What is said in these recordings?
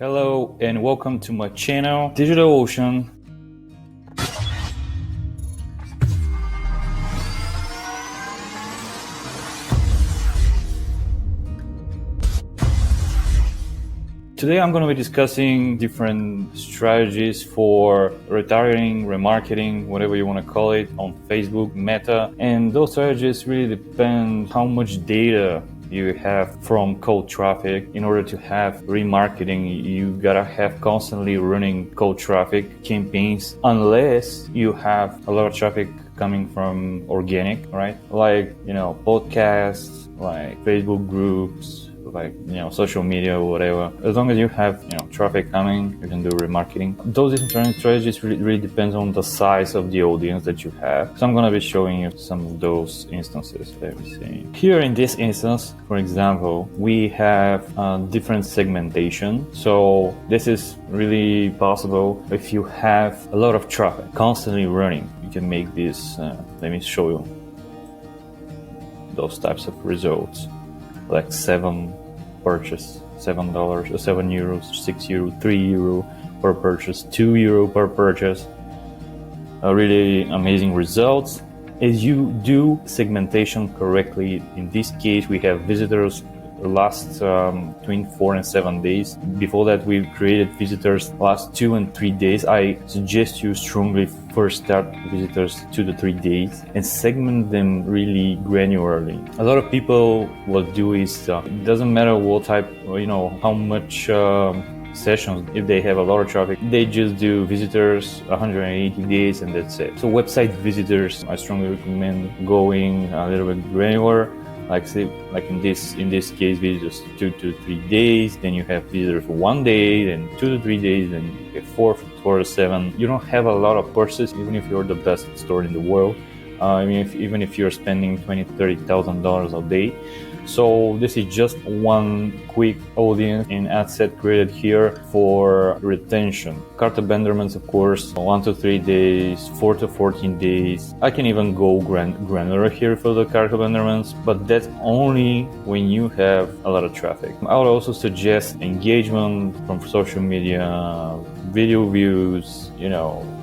Hello and welcome to my channel, Digital Ocean. Today I'm going to be discussing different strategies for retargeting, remarketing, whatever you want to call it, on Facebook, Meta. And those strategies really depend how much data you have from cold traffic. In order to have remarketing, you gotta have constantly running cold traffic campaigns, unless you have a lot of traffic coming from organic, right? Like, podcasts, like Facebook groups, like, social media or whatever. As long as you have, traffic coming, you can do remarketing. Those different strategies really depends on the size of the audience that you have. So I'm going to be showing you some of those instances. Let me see. Here in this instance, for example, we have different segmentation. So this is really possible if you have a lot of traffic constantly running. You can make this, let me show you those types of results. Like purchase, $7, or €7, €6, €3 per purchase, €2 per purchase. Really amazing results. As you do segmentation correctly, in this case we have visitors last between 4 and 7 days. Before that, we created visitors last 2 and 3 days. I suggest you strongly first start visitors 2 to 3 days and segment them really granularly. A lot of people will do is it doesn't matter what type, how much sessions. If they have a lot of traffic, they just do visitors 180 days and that's it. So website visitors, I strongly recommend going a little bit granular. Like in this case, visitors 2 to 3 days, then you have visitors for 1 day, then 2 to 3 days, then you have 4 to 7. You don't have a lot of purchases, even if you're the best store in the world. Even if you're spending $20,000-$30,000 a day. So this is just one quick audience and ad set created here for retention. Cart abandonments, of course, 1 to 3 days, 4 to 14 days. I can even go granular here for the cart abandonments, but that's only when you have a lot of traffic. I would also suggest engagement from social media, video views,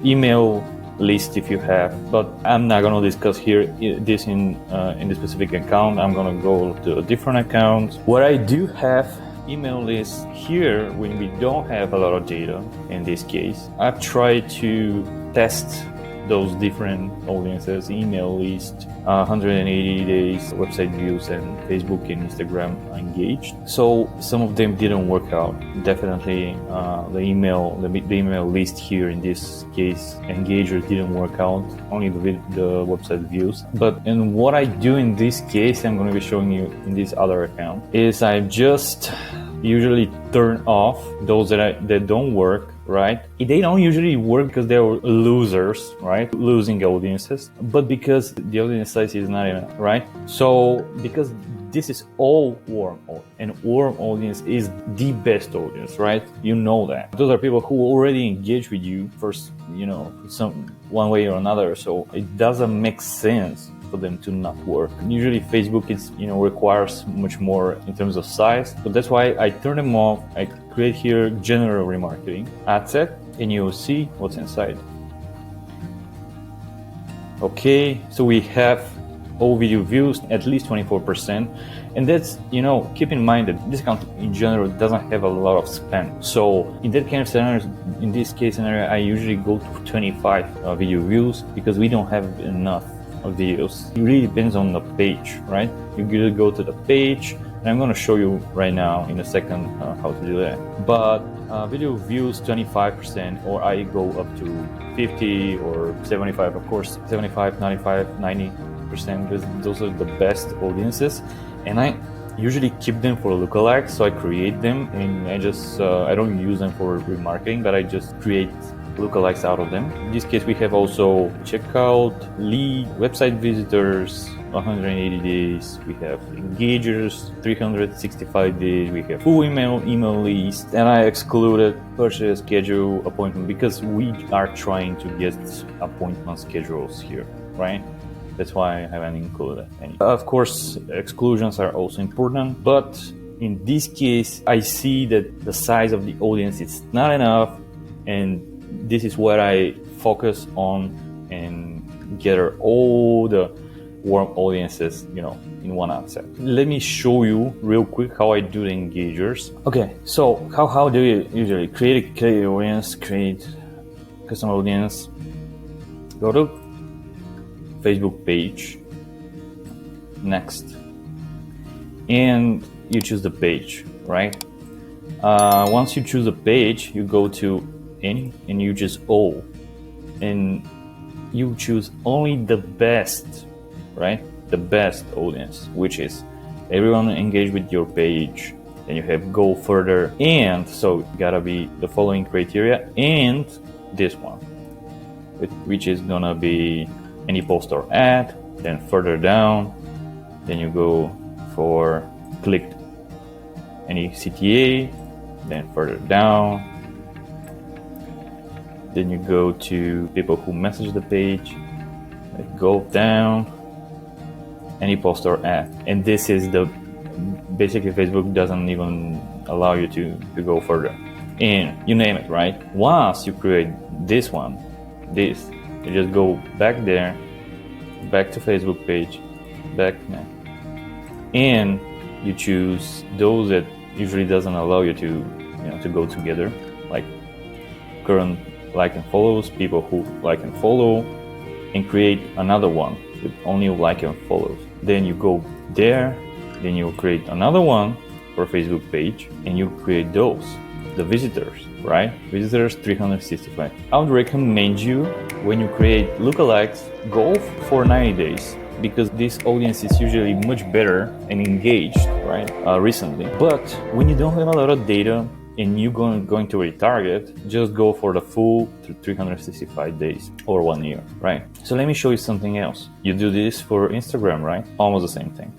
email list if you have, but I'm not going to discuss here this in the specific account. I'm going to go to a different account where I do have email lists. Here, when we don't have a lot of data, in this case, I've tried to test those different audiences, email list, 180 days website views, and Facebook and Instagram engaged. So some of them didn't work out. Definitely the email list here in this case, engagers didn't work out, only the website views. But in what I do in this case, I'm going to be showing you in this other account, is I just usually turn off those that don't work, right? They don't usually work because they're losers, right? Losing audiences, but because the audience size is not enough, right? So because this is all warm, and warm audience is the best audience, right? You know that. Those are people who already engage with you first, some one way or another. So it doesn't make sense for them to not work. Usually Facebook is, requires much more in terms of size, but that's why I turn them off. I create here general remarketing ad set, and you'll see what's inside. Okay, so we have all video views, at least 24%. And that's, keep in mind that this account in general doesn't have a lot of spam. So in that kind of scenario, in this case scenario, I usually go to 25 video views because we don't have enough videos. It really depends on the page, right? You go to the page, and I'm going to show you right now in a second how to do that. But video views 25%, or I go up to 50 or 75, of course, 75, 95, 90%, because those are the best audiences. And I usually keep them for lookalikes, so I create them, and I don't use them for remarketing, but I just create lookalikes out of them. In this case, we have also checkout, lead, website visitors, 180 days. We have engagers, 365 days. We have full email list, and I excluded purchase schedule appointment because we are trying to get appointment schedules here, right? That's why I haven't included any. Of course, exclusions are also important, but in this case, I see that the size of the audience is not enough, and this is what I focus on and gather all the warm audiences, in one ad set. Let me show you real quick how I do the engagers. Okay, so how do you usually create audience, create custom audience? Go to Facebook page, next, and you choose the page, right? Once you choose the page, you go to any and you choose all, and you choose only the best, right? The best audience, which is everyone engaged with your page. Then you have go further, and so gotta be the following criteria, and this one, which is gonna be any post or ad. Then further down, then you go for clicked any CTA, then further down, then you go to people who message the page, go down, any post or ad. And this is basically Facebook doesn't even allow you to go further, and you name it, right? Once you create this one, you just go back there, back to Facebook page, back, and you choose those that usually doesn't allow you to go together, like current like and follows, people who like and follow, and create another one with only like and follows. Then you go there, then you create another one for Facebook page, and you create those, the visitors, right? Visitors 365. I would recommend you, when you create lookalikes, go for 90 days, because this audience is usually much better and engaged, right? Recently. But when you don't have a lot of data and you're going to retarget, just go for the full 365 days or 1 year, right? So let me show you something else. You do this for Instagram, right? Almost the same thing.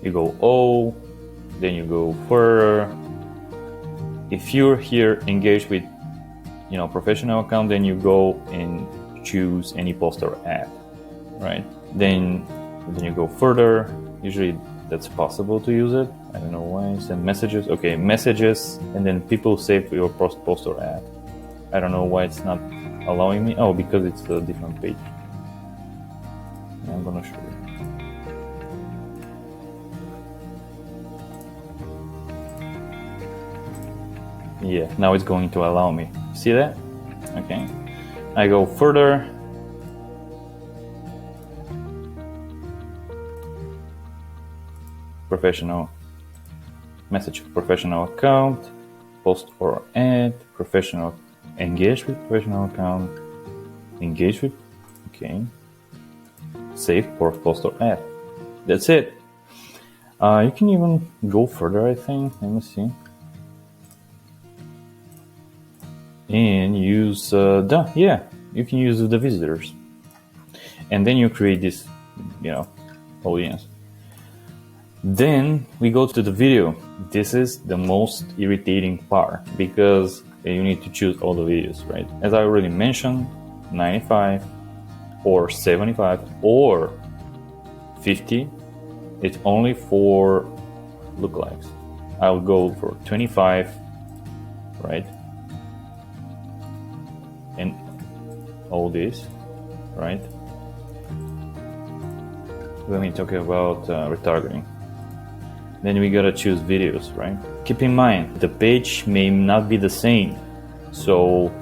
You go all, then you go further. If you're here engaged with, professional account, then you go and choose any post or ad, right? Then you go further. Usually that's possible to use it. I don't know why. Send messages. Okay, messages, and then people save your post or ad. I don't know why it's not allowing me. Oh, because it's a different page. I'm gonna show you. Yeah, now it's going to allow me. See that? Okay. I go further. Professional message, professional account, post or ad, professional, engage with professional account, engage with, okay, save for post or ad. That's it. You can even go further, I think. Let me see. And use you can use the visitors, and then you create this, audience. Then we go to the video. This is the most irritating part, because you need to choose all the videos, right? As I already mentioned, 95 or 75 or 50. It's only for lookalikes. I'll go for 25, right? And all this, right? When we talk about retargeting, then we gotta choose videos, right? Keep in mind, the page may not be the same, so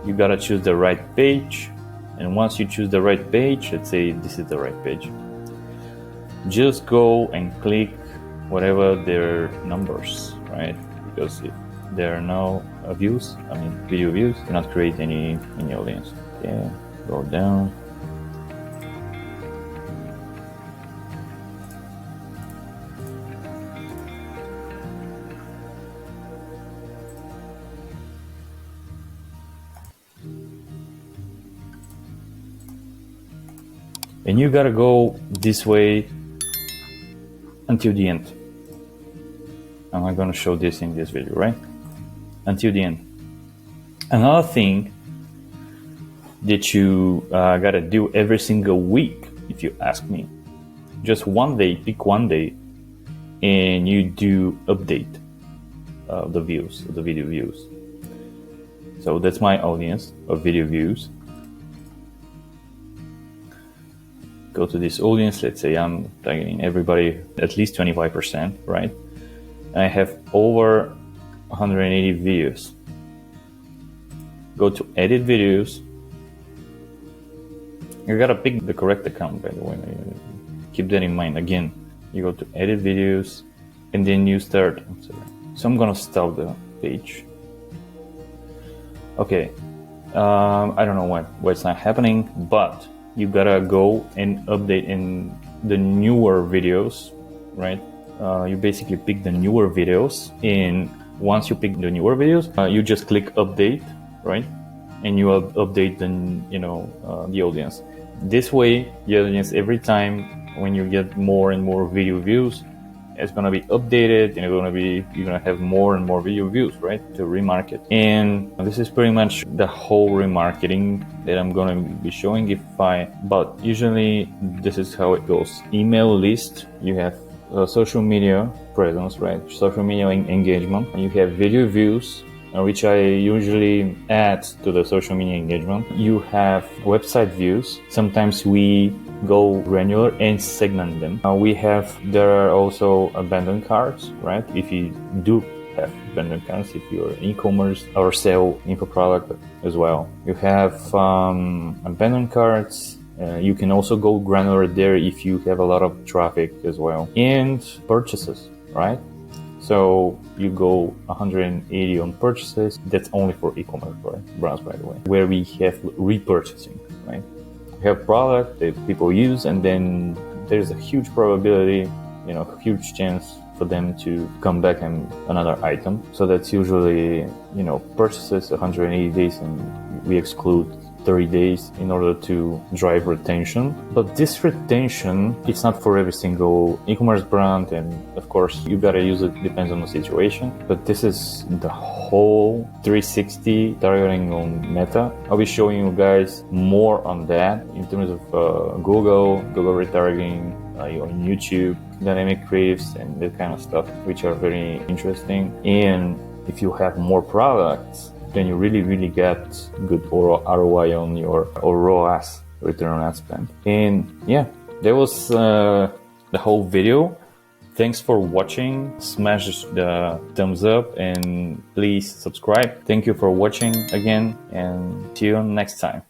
you gotta choose the right page. And once you choose the right page, let's say this is the right page, just go and click whatever their numbers, right? Because if there are no video views, do not create any audience. Okay, go down. And you gotta go this way until the end. I'm not gonna show this in this video, right? Until the end. Another thing that you gotta do every single week, if you ask me, just one day, pick one day, and you do update the views, the video views. So that's my audience of video views. Go to this audience. Let's say I'm targeting everybody at least 25%, right? And I have over 180 videos. Go to edit videos. You gotta pick the correct account, by the way. Keep that in mind. Again, you go to edit videos and then you start. So I'm gonna stop the page. Okay, I don't know why it's not happening, but you gotta go and update in the newer videos, right? You basically pick the newer videos, and once you pick the newer videos, you just click update, right? And you update the audience. This way, the audience, every time when you get more and more video views, it's gonna be updated, and you're gonna have more and more video views, right? To remarket. And this is pretty much the whole remarketing that I'm gonna be showing. But usually this is how it goes. Email list, you have social media presence, right? Social media engagement. You have video views, which I usually add to the social media engagement. You have website views. Sometimes we go granular and segment them. There are also abandoned carts, right? If you do have abandoned carts, if you're e-commerce or sell info product as well. You have abandoned carts. You can also go granular there if you have a lot of traffic as well. And purchases, right? So you go 180 on purchases. That's only for e-commerce brands, by the way, where we have repurchasing, right? We have product that people use, and then there's a huge probability, huge chance for them to come back and another item. So that's usually, purchases 180 days, and we exclude 30 days in order to drive retention. But this retention, it's not for every single e-commerce brand, and of course you gotta use it, depends on the situation. But this is the whole 360 targeting on Meta. I'll be showing you guys more on that in terms of Google retargeting, on YouTube, dynamic creatives, and that kind of stuff, which are very interesting. And if you have more products, then you really get good ROI on your ROAS, return on ad spend. And yeah, that was the whole video. Thanks for watching. Smash the thumbs up and please subscribe. Thank you for watching again, and see you next time.